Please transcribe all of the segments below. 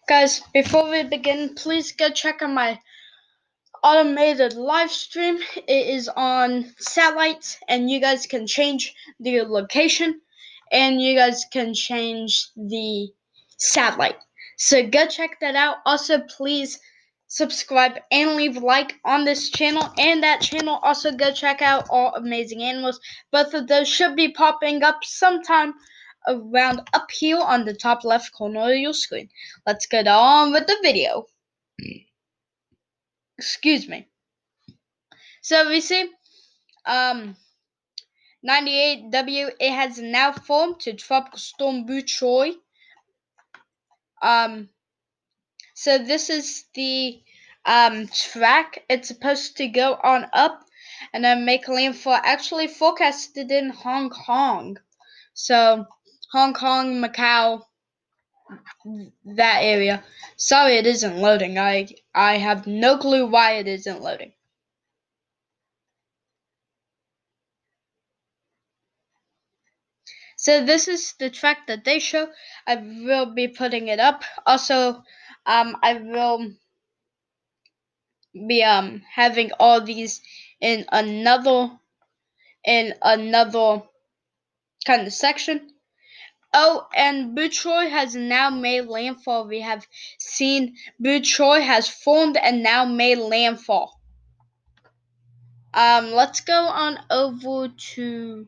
Guys, before we begin, please go check out my automated live stream. It is on satellite, and you guys can change the location and you guys can change the satellite. So go check that out. Also, please subscribe and leave a like on this channel and that channel. Also, go check out All Amazing Animals. Both of those should be popping up sometime around up here on the top left corner of your screen. Let's get on with the video. Excuse me. So we see 98W, it has now formed to Tropical Storm Buchoy. So this is the track. It's supposed to go on up and then make landfall. Actually forecasted in Hong Kong. So Hong Kong, Macau, that area. Sorry it isn't loading. I have no clue why it isn't loading. So this is the track that they show. I will be putting it up. Also, I will be having all these in another kind of section. Oh, and Buchoy has now made landfall. We have seen Buchoy has formed and now made landfall. Let's go on over to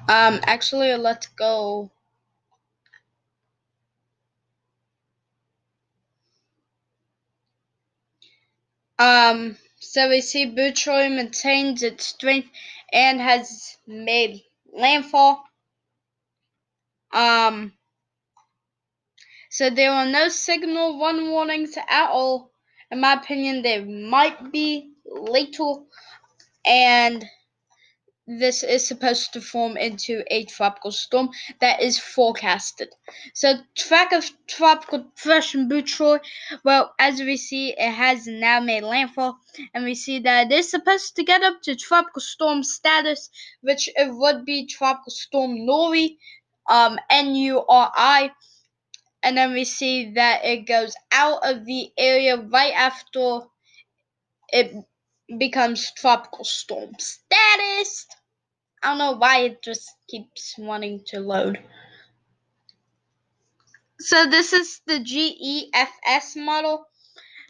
actually let's go. So we see Buchoy maintains its strength and has made landfall. So there are no signal one warnings at all. In my opinion, they might be lethal, and this is supposed to form into a tropical storm that is forecasted. So, track of tropical depression Buchoy, well, as we see, it has now made landfall, and we see that it is supposed to get up to tropical storm status, which it would be tropical storm Nuri, Nuri, and then we see that it goes out of the area right after it becomes tropical storm status. I don't know why it just keeps wanting to load. So this is the GEFS model.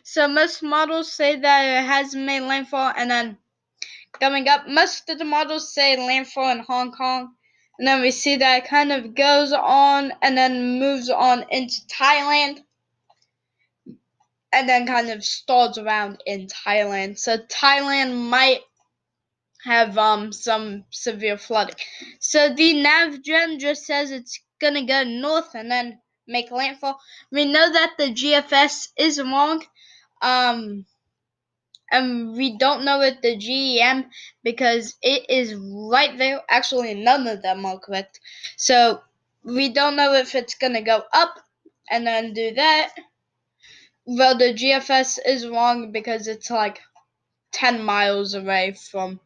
So most models say that it has made landfall, and then coming up, most of the models say landfall in Hong Kong. And then we see that it kind of goes on and then moves on into Thailand. And then kind of stalls around in Thailand. So Thailand might have some severe flooding. So the NavGen just says it's gonna go north and then make landfall. We know that the GFS is wrong. And we don't know if the GEM, because it is right there. Actually, none of them are correct. So we don't know if it's gonna go up and then do that. Well, the GFS is wrong because it's like 10 miles away from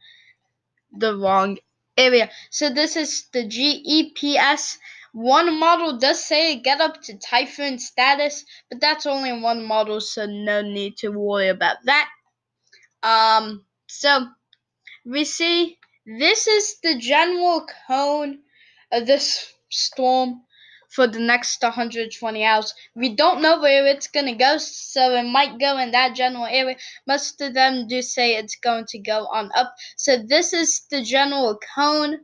the wrong area. So this is the GEPS. One model does say get up to typhoon status, but that's only one model, so no need to worry about that. So we see this is the general cone of this storm for the next 120 hours. We don't know where it's going to go, so it might go in that general area. Most of them do say it's going to go on up. So this is the general cone.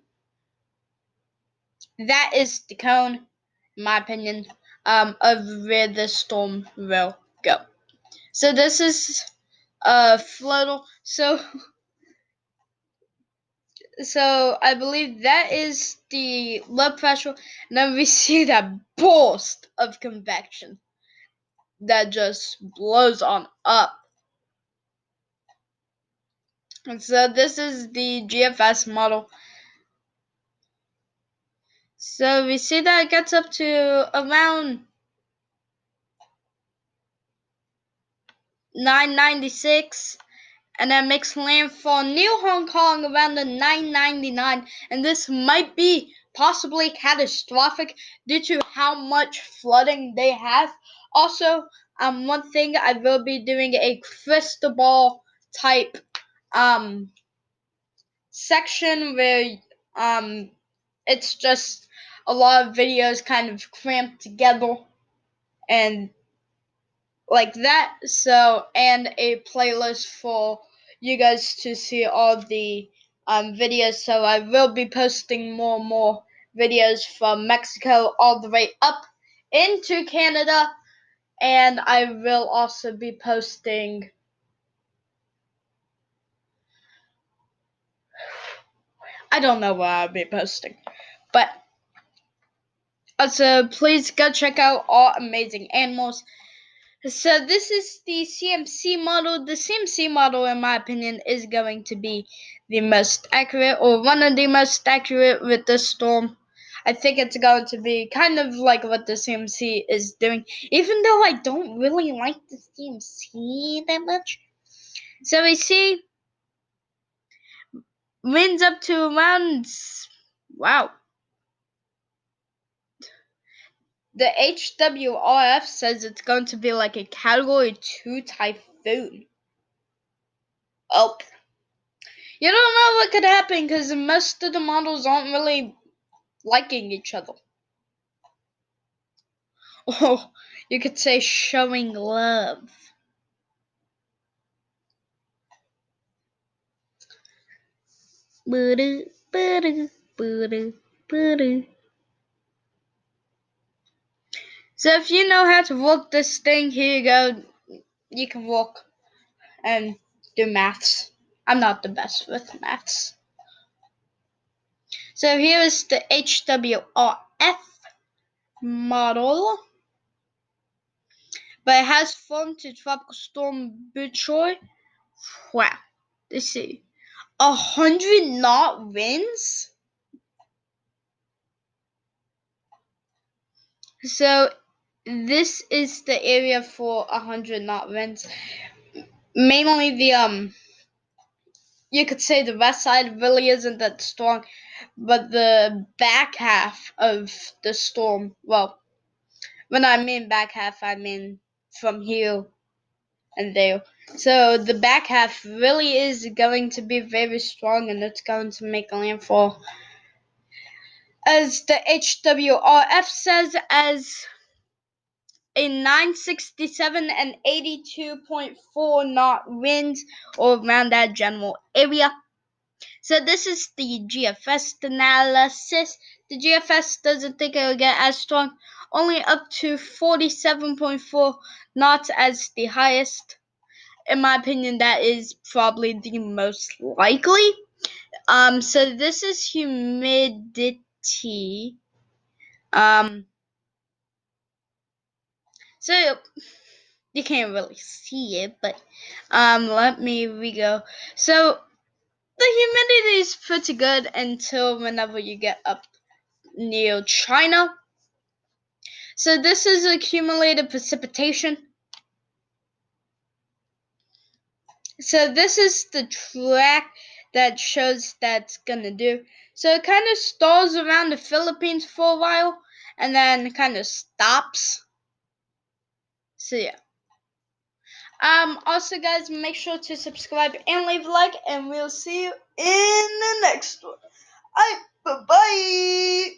That is the cone, in my opinion, of where the storm will go. So this is floatal. So I believe that is the low pressure, and then we see that burst of convection that just blows on up. And so this is the GFS model. So we see that it gets up to around 996, and then makes landfall near Hong Kong around the 999, and this might be possibly catastrophic due to how much flooding they have. Also, one thing I will be doing a crystal ball type section where it's just a lot of videos kind of cramped together and like that. So, and a playlist for you guys to see all the videos. So I will be posting more and more videos from Mexico all the way up into Canada, and I will also be posting. I don't know what I'll be posting, but also please go check out All Amazing Animals. So this is the CMC model. The CMC model, in my opinion, is going to be the most accurate, or one of the most accurate with the storm. I think it's going to be kind of like what the CMC is doing, even though I don't really like the CMC that much. So we see winds up to around, wow. The HWRF says it's going to be like a Category 2 typhoon. Oh. You don't know what could happen because most of the models aren't really liking each other. Oh, you could say showing love. So if you know how to work this thing, here you go. You can work and do maths. I'm not the best with maths. So here is the HWRF model. But it has formed to Tropical Storm Buchoy. Wow. Let's see. 100-knot winds? So this is the area for 100-knot winds. Mainly the you could say the west side really isn't that strong, but the back half of the storm, well, when I mean back half, I mean from here and there. So the back half really is going to be very strong, and it's going to make a landfall, as the HWRF says, as a 967 and 82.4 knot winds, or around that general area. So this is the GFS analysis. The GFS doesn't think it will get as strong, only up to 47.4 knots as the highest. In my opinion, that is probably the most likely. So this is humidity. So you can't really see it, but let me re-go. So the humidity is pretty good until whenever you get up near China. So this is accumulated precipitation. So this is the track that shows that's gonna do. So it kind of stalls around the Philippines for a while and then kind of stops. So yeah. Also guys, make sure to subscribe and leave a like, and we'll see you in the next one. Bye bye.